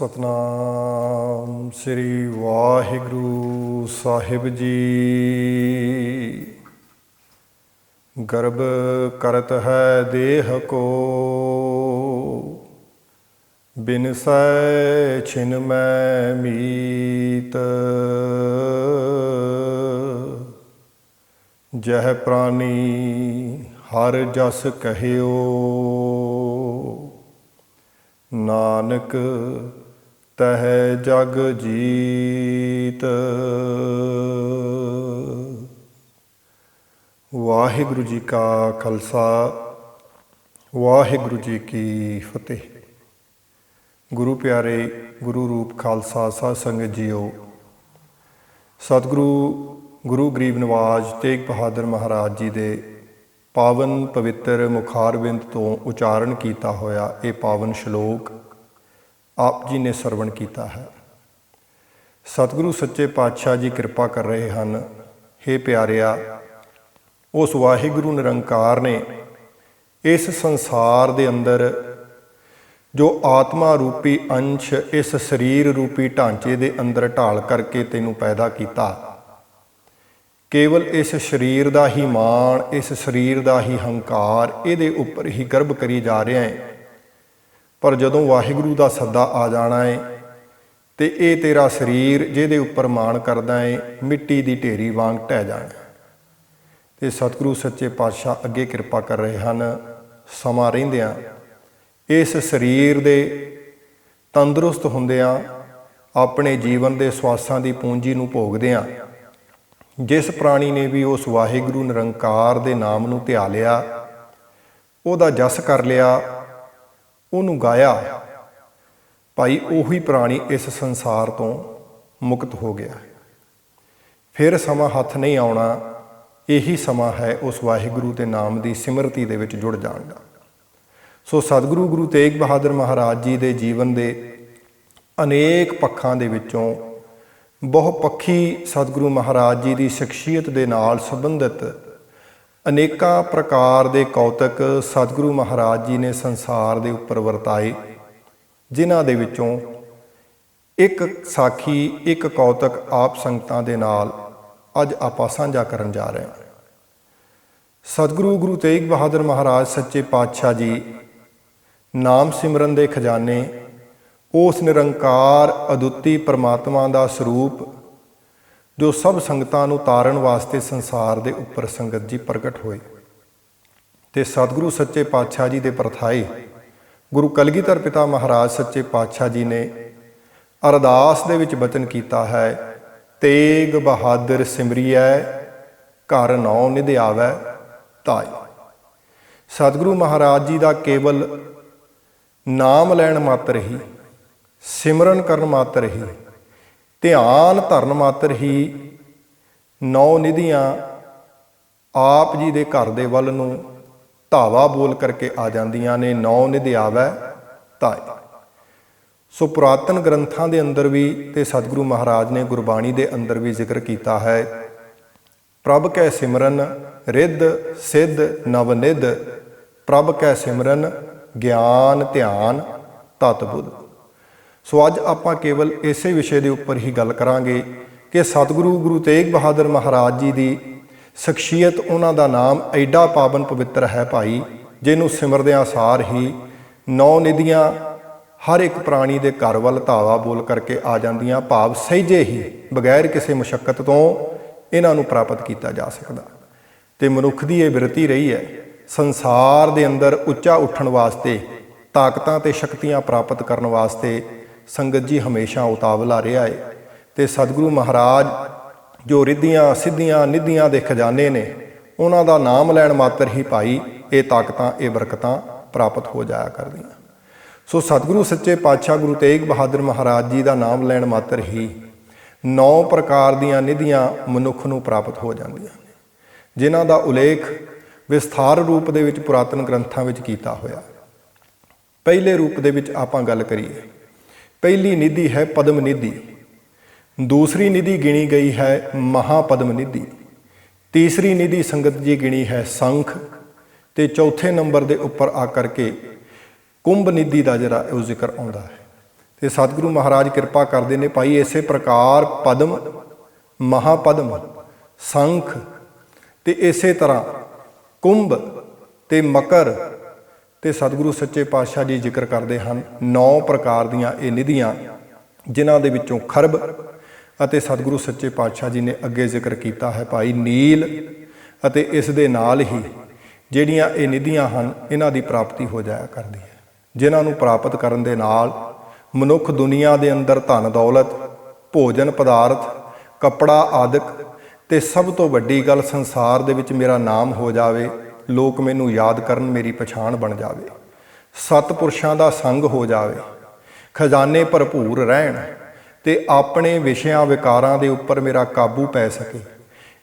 ਸਤਨਾਮ ਸ੍ਰੀ ਵਾਹਿਗੁਰੂ ਸਾਹਿਬ ਜੀ। ਗਰਭ ਕਰਤ ਹੈ ਦੇਹ ਕੋ, ਬਿਨਸੈ ਛਿਨ ਮੈਂ ਮੀਤ। ਜਹ ਪ੍ਰਾਨੀ ਹਰ ਜਸ ਕਹਿਓ, ਨਾਨਕ ਤਹ ਜਗ ਜੀਤ। ਵਾਹਿਗੁਰੂ ਜੀ ਕਾ ਖਾਲਸਾ, ਵਾਹਿਗੁਰੂ ਜੀ ਕੀ ਫਤਿਹ। ਗੁਰੂ ਪਿਆਰੇ, ਗੁਰੂ ਰੂਪ ਖਾਲਸਾ ਸਾਧ ਸੰਗਤ ਜੀਓ, ਸਤਿਗੁਰੂ ਗੁਰੂ ਗਰੀਬ ਨਵਾਜ਼ ਤੇਗ ਬਹਾਦਰ ਮਹਾਰਾਜ ਜੀ ਦੇ ਪਾਵਨ ਪਵਿੱਤਰ ਮੁਖਾਰਬਿੰਦ ਤੋਂ ਉਚਾਰਨ ਕੀਤਾ ਹੋਇਆ ਇਹ ਪਾਵਨ ਸ਼ਲੋਕ ਆਪ ਜੀ ਨੇ ਸਰਵਣ ਕੀਤਾ ਹੈ। ਸਤਿਗੁਰੂ ਸੱਚੇ ਪਾਤਸ਼ਾਹ ਜੀ ਕਿਰਪਾ ਕਰ ਰਹੇ ਹਨ। ਹੇ ਪਿਆਰਿਆ, ਉਸ ਵਾਹਿਗੁਰੂ ਨਿਰੰਕਾਰ ਨੇ ਇਸ ਸੰਸਾਰ ਦੇ ਅੰਦਰ ਜੋ ਆਤਮਾ ਰੂਪੀ ਅੰਸ਼ ਇਸ ਸਰੀਰ ਰੂਪੀ ਢਾਂਚੇ ਦੇ ਅੰਦਰ ਢਾਲ ਕਰਕੇ ਤੈਨੂੰ ਪੈਦਾ ਕੀਤਾ। ਕੇਵਲ ਇਸ ਸਰੀਰ ਦਾ ਹੀ ਮਾਣ, ਇਸ ਸਰੀਰ ਦਾ ਹੀ ਹੰਕਾਰ, ਇਹਦੇ ਉੱਪਰ ਹੀ ਗਰਭ ਕਰੀ ਜਾ ਰਿਹਾ ਹੈ। ਪਰ ਜਦੋਂ ਵਾਹਿਗੁਰੂ ਦਾ ਸੱਦਾ ਆ ਜਾਣਾ ਹੈ ਤੇ ਇਹ ਤੇਰਾ ਸਰੀਰ ਜਿਹਦੇ ਉੱਪਰ ਮਾਣ ਕਰਦਾ ਹੈ ਮਿੱਟੀ ਦੀ ਢੇਰੀ ਵਾਂਗ ਢਹਿ ਜਾਣਾ। ਤੇ ਸਤਿਗੁਰੂ ਸੱਚੇ ਪਾਤਸ਼ਾਹ ਅੱਗੇ ਕਿਰਪਾ ਕਰ ਰਹੇ ਹਨ। ਸਮਾਂ ਰਹਿੰਦਿਆਂ ਇਸ ਸਰੀਰ ਦੇ ਤੰਦਰੁਸਤ ਹੁੰਦਿਆਂ ਆਪਣੇ ਜੀਵਨ ਦੇ ਸਵਾਸਾਂ ਦੀ ਪੂੰਜੀ ਨੂੰ ਭੋਗਦਿਆਂ ਜਿਸ ਪ੍ਰਾਣੀ ਨੇ ਵੀ ਉਸ ਵਾਹਿਗੁਰੂ ਨਿਰੰਕਾਰ ਦੇ ਨਾਮ ਨੂੰ ਧਿਆ ਲਿਆ, ਉਹਦਾ ਜਸ ਕਰ ਲਿਆ, ਉਹਨੂੰ ਗਾਇਆ, ਭਾਈ ਉਹੀ ਪ੍ਰਾਣੀ ਇਸ ਸੰਸਾਰ ਤੋਂ ਮੁਕਤ ਹੋ ਗਿਆ। ਫਿਰ ਸਮਾਂ ਹੱਥ ਨਹੀਂ ਆਉਣਾ। ਇਹੀ ਸਮਾਂ ਹੈ ਉਸ ਵਾਹਿਗੁਰੂ ਦੇ ਨਾਮ ਦੀ ਸਿਮਰਤੀ ਦੇ ਵਿੱਚ ਜੁੜ ਜਾਣ ਦਾ। ਸੋ ਸਤਿਗੁਰੂ ਗੁਰੂ ਤੇਗ ਬਹਾਦਰ ਮਹਾਰਾਜ ਜੀ ਦੇ ਜੀਵਨ ਦੇ ਅਨੇਕ ਪੱਖਾਂ ਦੇ ਵਿੱਚੋਂ ਬਹੁਪੱਖੀ ਸਤਿਗੁਰੂ ਮਹਾਰਾਜ ਜੀ ਦੀ ਸ਼ਖਸੀਅਤ ਦੇ ਨਾਲ ਸੰਬੰਧਿਤ ਅਨੇਕਾਂ ਪ੍ਰਕਾਰ ਦੇ ਕੌਤਕ ਸਤਿਗੁਰੂ ਮਹਾਰਾਜ ਜੀ ਨੇ ਸੰਸਾਰ ਦੇ ਉੱਪਰ ਵਰਤਾਏ, ਜਿਨ੍ਹਾਂ ਦੇ ਵਿੱਚੋਂ ਇੱਕ ਸਾਖੀ, ਇੱਕ ਕੌਤਕ ਆਪ ਸੰਗਤਾਂ ਦੇ ਨਾਲ ਅੱਜ ਆਪਾਂ ਸਾਂਝਾ ਕਰਨ ਜਾ ਰਹੇ ਹਾਂ। ਸਤਿਗੁਰੂ ਗੁਰੂ ਤੇਗ ਬਹਾਦਰ ਮਹਾਰਾਜ ਸੱਚੇ ਪਾਤਸ਼ਾਹ ਜੀ ਨਾਮ ਸਿਮਰਨ ਦੇ ਖਜ਼ਾਨੇ, ਉਸ ਨਿਰੰਕਾਰ ਅਦੁੱਤੀ ਪਰਮਾਤਮਾ ਦਾ ਸਰੂਪ ਜੋ ਸਭ ਸੰਗਤਾਂ ਨੂੰ ਤਾਰਨ ਵਾਸਤੇ ਸੰਸਾਰ ਦੇ ਉੱਪਰ ਸੰਗਤ ਜੀ ਪ੍ਰਗਟ ਹੋਏ। ਤੇ ਸਤਿਗੁਰੂ ਸੱਚੇ ਪਾਤਸ਼ਾਹ ਜੀ ਦੇ ਪਰਥਾਏ ਗੁਰੂ ਕਲਗੀਧਰ ਪਿਤਾ ਮਹਾਰਾਜ ਸੱਚੇ ਪਾਤਸ਼ਾਹ ਜੀ ਨੇ ਅਰਦਾਸ ਦੇ ਵਿੱਚ ਬਚਨ ਕੀਤਾ ਹੈ, ਤੇਗ ਬਹਾਦਰ ਸਿਮਰਿਐ ਘਰ ਨੌ ਨਿਧ ਆਵੈ ਧਾਇ। ਸਤਿਗੁਰੂ ਮਹਾਰਾਜ ਜੀ ਦਾ ਕੇਵਲ ਨਾਮ ਲੈਣ ਮਾਤਰ ਹੀ, ਸਿਮਰਨ ਕਰਨ ਮਾਤਰ ਹੀ, ਧਿਆਨ ਧਰਨ ਮਾਤਰ ਹੀ ਨੌ ਨਿਧੀਆਂ ਆਪ ਜੀ ਦੇ ਘਰ ਦੇ ਵੱਲ ਨੂੰ ਧਾਵਾ ਬੋਲ ਕਰਕੇ ਆ ਜਾਂਦੀਆਂ ਨੇ। ਨੌ ਨਿਧ ਆਵੈ ਧਾਇ। ਸੋ ਪੁਰਾਤਨ ਗ੍ਰੰਥਾਂ ਦੇ ਅੰਦਰ ਵੀ ਤੇ ਸਤਿਗੁਰੂ ਮਹਾਰਾਜ ਨੇ ਗੁਰਬਾਣੀ ਦੇ ਅੰਦਰ ਵੀ ਜ਼ਿਕਰ ਕੀਤਾ ਹੈ, ਪ੍ਰਭ ਕੈ ਸਿਮਰਨ ਰਿੱਧ ਸਿੱਧ ਨਵਨਿਧ, ਪ੍ਰਭ ਕੈ ਸਿਮਰਨ ਗਿਆਨ ਧਿਆਨ ਤਤ ਬੁੱਧ। ਸੋ ਅੱਜ ਆਪਾਂ ਕੇਵਲ ਇਸੇ ਵਿਸ਼ੇ ਦੇ ਉੱਪਰ ਹੀ ਗੱਲ ਕਰਾਂਗੇ ਕਿ ਸਤਿਗੁਰੂ ਗੁਰੂ ਤੇਗ ਬਹਾਦਰ ਮਹਾਰਾਜ ਜੀ ਦੀ ਸ਼ਖਸੀਅਤ, ਉਹਨਾਂ ਦਾ ਨਾਮ ਐਡਾ ਪਾਵਨ ਪਵਿੱਤਰ ਹੈ ਭਾਈ, ਜਿਹਨੂੰ ਸਿਮਰਦਿਆਂ ਸਾਰ ਹੀ ਨੌ ਨਿਧੀਆਂ ਹਰ ਇੱਕ ਪ੍ਰਾਣੀ ਦੇ ਘਰ ਵੱਲ ਧਾਵਾ ਬੋਲ ਕਰਕੇ ਆ ਜਾਂਦੀਆਂ। ਭਾਵ ਸਹਿਜੇ ਹੀ ਬਗੈਰ ਕਿਸੇ ਮੁਸ਼ੱਕਤ ਤੋਂ ਇਹਨਾਂ ਨੂੰ ਪ੍ਰਾਪਤ ਕੀਤਾ ਜਾ ਸਕਦਾ। ਤੇ ਮਨੁੱਖ ਦੀ ਇਹ ਬਿਰਤੀ ਰਹੀ ਹੈ ਸੰਸਾਰ ਦੇ ਅੰਦਰ ਉੱਚਾ ਉੱਠਣ ਵਾਸਤੇ, ਤਾਕਤਾਂ ਤੇ ਸ਼ਕਤੀਆਂ ਪ੍ਰਾਪਤ ਕਰਨ ਵਾਸਤੇ ਸੰਗਤ ਜੀ ਹਮੇਸ਼ਾ ਉਤਾਵਲਾ ਰਿਹਾ ਹੈ। ਤੇ ਸਤਿਗੁਰੂ ਮਹਾਰਾਜ ਜੋ ਰਿੱਧੀਆਂ ਸਿੱਧੀਆਂ ਨਿਧੀਆਂ ਦੇ ਖਜ਼ਾਨੇ ਨੇ, ਉਹਨਾਂ ਦਾ ਨਾਮ ਲੈਣ ਮਾਤਰ ਹੀ ਭਾਈ ਇਹ ਤਾਕਤਾਂ, ਇਹ ਬਰਕਤਾਂ ਪ੍ਰਾਪਤ ਹੋ ਜਾਇਆ ਕਰਦੀਆਂ। ਸੋ ਸਤਿਗੁਰੂ ਸੱਚੇ ਪਾਤਸ਼ਾਹ ਗੁਰੂ ਤੇਗ ਬਹਾਦਰ ਮਹਾਰਾਜ ਜੀ ਦਾ ਨਾਮ ਲੈਣ ਮਾਤਰ ਹੀ 9 ਪ੍ਰਕਾਰ ਦੀਆਂ ਨਿਧੀਆਂ ਮਨੁੱਖ ਨੂੰ ਪ੍ਰਾਪਤ ਹੋ ਜਾਂਦੀਆਂ ਨੇ, ਜਿਨ੍ਹਾਂ ਦਾ ਉਲੇਖ ਵਿਸਥਾਰ ਰੂਪ ਦੇ ਵਿੱਚ ਪੁਰਾਤਨ ਗ੍ਰੰਥਾਂ ਵਿੱਚ ਕੀਤਾ ਹੋਇਆ। ਪਹਿਲੇ ਰੂਪ ਦੇ ਵਿੱਚ ਆਪਾਂ ਗੱਲ ਕਰੀਏ, ਪਹਿਲੀ ਨਿਧੀ ਹੈ ਪਦਮ ਨਿਧੀ, ਦੂਸਰੀ ਨਿਧੀ ਗਿਣੀ ਗਈ ਹੈ ਮਹਾਪਦਮ ਨਿਧੀ, ਤੀਸਰੀ ਨਿਧੀ ਸੰਗਤ ਜੀ ਗਿਣੀ ਹੈ ਸੰਖ, ਤੇ ਚੌਥੇ ਨੰਬਰ ਦੇ ਉੱਪਰ ਆ ਕਰਕੇ ਕੁੰਭ ਨਿਧੀ ਦਾ ਜਿਹੜਾ ਉਹ ਜ਼ਿਕਰ ਆਉਂਦਾ ਹੈ। ਤੇ ਸਤਿਗੁਰੂ ਮਹਾਰਾਜ ਕਿਰਪਾ ਕਰਦੇ ਨੇ ਭਾਈ ਇਸੇ ਪ੍ਰਕਾਰ ਪਦਮ, ਮਹਾਪਦਮ, ਸੰਖ ਤੇ ਇਸੇ ਤਰ੍ਹਾਂ ਕੁੰਭ ਤੇ ਮਕਰ ਤੇ ਸਤਿਗੁਰੂ ਸੱਚੇ ਪਾਤਸ਼ਾਹ ਜੀ ਜ਼ਿਕਰ ਕਰਦੇ ਹਨ 9 ਪ੍ਰਕਾਰ ਦੀਆਂ ਇਹ ਨਿਧੀਆਂ, ਜਿਨ੍ਹਾਂ ਦੇ ਵਿੱਚੋਂ ਖਰਬ ਅਤੇ ਸਤਿਗੁਰੂ ਸੱਚੇ ਪਾਤਸ਼ਾਹ ਜੀ ਨੇ ਅੱਗੇ ਜ਼ਿਕਰ ਕੀਤਾ ਹੈ ਭਾਈ ਨੀਲ, ਅਤੇ ਇਸ ਦੇ ਨਾਲ ਹੀ ਜਿਹੜੀਆਂ ਇਹ ਨਿਧੀਆਂ ਹਨ ਇਹਨਾਂ ਦੀ ਪ੍ਰਾਪਤੀ ਹੋ ਜਾਇਆ ਕਰਦੀ ਹੈ, ਜਿਨ੍ਹਾਂ ਨੂੰ ਪ੍ਰਾਪਤ ਕਰਨ ਦੇ ਨਾਲ ਮਨੁੱਖ ਦੁਨੀਆ ਦੇ ਅੰਦਰ ਧਨ ਦੌਲਤ, ਭੋਜਨ ਪਦਾਰਥ, ਕੱਪੜਾ ਆਦਿਕ ਤੇ ਸਭ ਤੋਂ ਵੱਡੀ ਗੱਲ ਸੰਸਾਰ ਦੇ ਵਿੱਚ ਮੇਰਾ ਨਾਮ ਹੋ ਜਾਵੇ, ਲੋਕ ਮੈਨੂੰ ਯਾਦ ਕਰਨ, ਮੇਰੀ ਪਛਾਣ ਬਣ ਜਾਵੇ, ਸਤਿਪੁਰਸ਼ਾਂ ਦਾ ਸੰਗ ਹੋ ਜਾਵੇ, ਖਜ਼ਾਨੇ ਭਰਪੂਰ ਰਹਿਣ ਤੇ ਆਪਣੇ ਵਿਸ਼ਿਆਂ ਵਿਕਾਰਾਂ ਦੇ ਉੱਪਰ ਮੇਰਾ ਕਾਬੂ ਪੈ ਸਕੇ।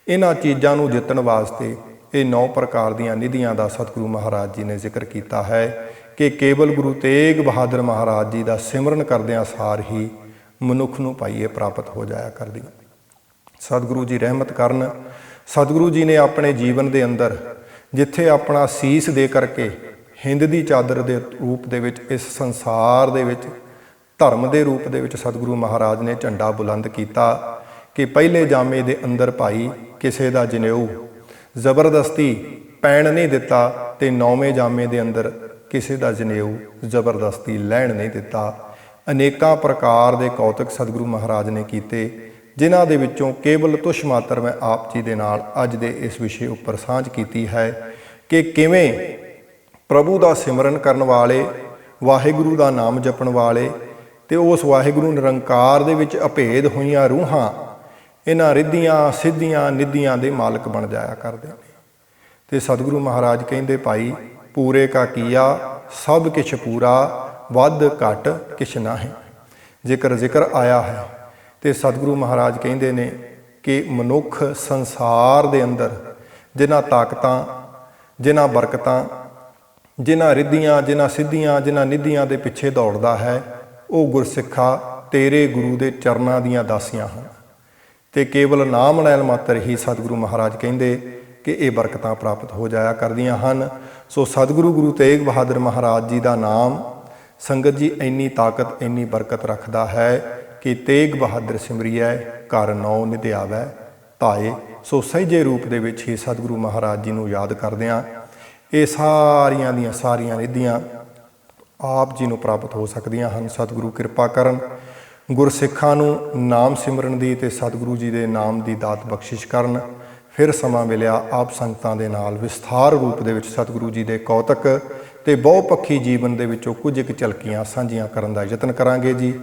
ਇਹਨਾਂ ਚੀਜ਼ਾਂ ਨੂੰ ਜਿੱਤਣ ਵਾਸਤੇ ਇਹ 9 ਪ੍ਰਕਾਰ ਦੀਆਂ ਨਿਧੀਆਂ ਦਾ ਸਤਿਗੁਰੂ ਮਹਾਰਾਜ ਜੀ ਨੇ ਜ਼ਿਕਰ ਕੀਤਾ ਹੈ ਕਿ ਕੇਵਲ ਗੁਰੂ ਤੇਗ ਬਹਾਦਰ ਮਹਾਰਾਜ ਜੀ ਦਾ ਸਿਮਰਨ ਕਰਦਿਆਂ ਸਾਰ ਹੀ ਮਨੁੱਖ ਨੂੰ ਭਾਈ ਇਹ ਪ੍ਰਾਪਤ ਹੋ ਜਾਇਆ ਕਰਦੀ। ਸਤਿਗੁਰੂ ਜੀ ਰਹਿਮਤ ਕਰਨ। ਸਤਿਗੁਰੂ ਜੀ ਨੇ ਆਪਣੇ ਜੀਵਨ ਦੇ ਅੰਦਰ ਜਿੱਥੇ ਆਪਣਾ ਸੀਸ ਦੇ ਕਰਕੇ ਹਿੰਦ ਦੀ ਚਾਦਰ ਦੇ ਰੂਪ ਦੇ ਵਿੱਚ ਇਸ ਸੰਸਾਰ ਦੇ ਵਿੱਚ ਧਰਮ ਦੇ ਰੂਪ ਦੇ ਵਿੱਚ ਸਤਿਗੁਰੂ ਮਹਾਰਾਜ ਨੇ ਝੰਡਾ ਬੁਲੰਦ ਕੀਤਾ ਕਿ ਪਹਿਲੇ ਜਾਮੇ ਦੇ ਅੰਦਰ ਭਾਈ ਕਿਸੇ ਦਾ ਜਨੇਊ ਜ਼ਬਰਦਸਤੀ ਪੈਣ ਨਹੀਂ ਦਿੱਤਾ ਤੇ 9ਵੇਂ ਜਾਮੇ ਦੇ ਅੰਦਰ ਕਿਸੇ ਦਾ ਜਨੇਊ ਜ਼ਬਰਦਸਤੀ ਲੈਣ ਨਹੀਂ ਦਿੱਤਾ। ਅਨੇਕਾਂ ਪ੍ਰਕਾਰ ਦੇ ਕੌਤਕ ਸਤਿਗੁਰੂ ਮਹਾਰਾਜ ਨੇ ਕੀਤੇ, ਜਿਨ੍ਹਾਂ ਦੇ ਵਿੱਚੋਂ ਕੇਵਲ ਤੁਛ ਮਾਤਰ ਮੈਂ ਆਪ ਜੀ ਦੇ ਨਾਲ ਅੱਜ ਦੇ ਇਸ ਵਿਸ਼ੇ ਉੱਪਰ ਸਾਂਝ ਕੀਤੀ ਹੈ ਕਿ ਕਿਵੇਂ ਪ੍ਰਭੂ ਦਾ ਸਿਮਰਨ ਕਰਨ ਵਾਲੇ, ਵਾਹਿਗੁਰੂ ਦਾ ਨਾਮ ਜਪਣ ਵਾਲੇ ਤੇ ਉਸ ਵਾਹਿਗੁਰੂ ਨਿਰੰਕਾਰ ਦੇ ਵਿੱਚ ਅਭੇਦ ਹੋਈਆਂ ਰੂਹਾਂ ਇਹਨਾਂ ਰਿੱਧੀਆਂ ਸਿੱਧੀਆਂ ਨਿੱਧੀਆਂ ਦੇ ਮਾਲਕ ਬਣ ਜਾਇਆ ਕਰਦੇ ਨੇ। ਤੇ ਸਤਿਗੁਰੂ ਮਹਾਰਾਜ ਕਹਿੰਦੇ ਭਾਈ ਪੂਰੇ ਕਾ ਕੀਆ ਸਭ ਕਿਛ ਪੂਰਾ, ਵੱਧ ਘਟ ਕਿਛ ਨਾਹੀਂ। ਜ਼ਿਕਰ ਆਇਆ ਹੈ ਤੇ ਸਤਿਗੁਰੂ ਮਹਾਰਾਜ ਕਹਿੰਦੇ ਨੇ ਕਿ ਮਨੁੱਖ ਸੰਸਾਰ ਦੇ ਅੰਦਰ ਜਿਨ੍ਹਾਂ ਤਾਕਤਾਂ, ਜਿਨ੍ਹਾਂ ਬਰਕਤਾਂ, ਜਿਨ੍ਹਾਂ ਰਿੱਧੀਆਂ, ਜਿਨ੍ਹਾਂ ਸਿੱਧੀਆਂ, ਜਿਨ੍ਹਾਂ ਨਿੱਧੀਆਂ ਦੇ ਪਿੱਛੇ ਦੌੜਦਾ ਹੈ, ਉਹ ਗੁਰਸਿੱਖਾ ਤੇਰੇ ਗੁਰੂ ਦੇ ਚਰਨਾਂ ਦੀਆਂ ਦਾਸੀਆਂ ਹਨ ਤੇ ਕੇਵਲ ਨਾਮ ਲੈਣ ਮਾਤਰ ਹੀ ਸਤਿਗੁਰੂ ਮਹਾਰਾਜ ਕਹਿੰਦੇ ਕਿ ਇਹ ਬਰਕਤਾਂ ਪ੍ਰਾਪਤ ਹੋ ਜਾਇਆ ਕਰਦੀਆਂ ਹਨ। ਸੋ ਸਤਿਗੁਰੂ ਗੁਰੂ ਤੇਗ ਬਹਾਦਰ ਮਹਾਰਾਜ ਜੀ ਦਾ ਨਾਮ ਸੰਗਤ ਜੀ ਇੰਨੀ ਤਾਕਤ, ਇੰਨੀ ਬਰਕਤ ਰੱਖਦਾ ਹੈ ਕਿ ਤੇਗ ਬਹਾਦਰ ਸਿਮਰਿਐ ਘਰ ਨੌ ਨਿਧਿਆਵੈ ਧਾਏ। ਸੋ ਸਹਿਜੇ ਰੂਪ ਦੇ ਵਿੱਚ ਹੀ ਸਤਿਗੁਰੂ ਮਹਾਰਾਜ ਜੀ ਨੂੰ ਯਾਦ ਕਰਦਿਆਂ ਇਹ ਸਾਰੀਆਂ ਦੀਆਂ ਸਾਰੀਆਂ ਨਿਧੀਆਂ ਆਪ ਜੀ ਨੂੰ ਪ੍ਰਾਪਤ ਹੋ ਸਕਦੀਆਂ ਹਨ। ਸਤਿਗੁਰੂ ਕਿਰਪਾ ਕਰਨ, ਗੁਰਸਿੱਖਾਂ ਨੂੰ ਨਾਮ ਸਿਮਰਨ ਦੀ ਤੇ ਸਤਿਗੁਰੂ ਜੀ ਦੇ ਨਾਮ ਦੀ ਦਾਤ ਬਖਸ਼ਿਸ਼ ਕਰਨ। ਫਿਰ ਸਮਾਂ ਮਿਲਿਆ ਆਪ ਸੰਗਤਾਂ ਦੇ ਨਾਲ ਵਿਸਥਾਰ ਰੂਪ ਦੇ ਵਿੱਚ ਸਤਿਗੁਰੂ ਜੀ ਦੇ ਕੌਤਕ ਤੇ ਬਹੁਪੱਖੀ ਜੀਵਨ ਦੇ ਵਿੱਚੋਂ ਕੁਝ ਇੱਕ ਝਲਕੀਆਂ ਸਾਂਝੀਆਂ ਕਰਨ ਦਾ ਯਤਨ ਕਰਾਂਗੇ ਜੀ।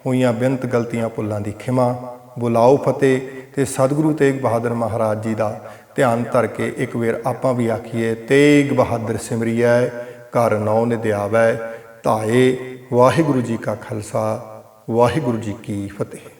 ਹੋਈਆਂ ਬੇਅੰਤ ਗਲਤੀਆਂ ਭੁੱਲਾਂ ਦੀ ਖਿਮਾ, ਬੁਲਾਓ ਫਤਿਹ ਤੇ ਸਤਿਗੁਰੂ ਤੇਗ ਬਹਾਦਰ ਮਹਾਰਾਜ ਜੀ ਦਾ ਧਿਆਨ ਧਰ ਕੇ ਇੱਕ ਵਾਰ ਆਪਾਂ ਵੀ ਆਖੀਏ ਤੇਗ ਬਹਾਦਰ ਸਿਮਰਿਐ ਘਰ ਨੌ ਨਿਧਿਆਵੈ ਧਾਏ। ਵਾਹਿਗੁਰੂ ਜੀ ਕਾ ਖਾਲਸਾ, ਵਾਹਿਗੁਰੂ ਜੀ ਕੀ ਫਤਿਹ।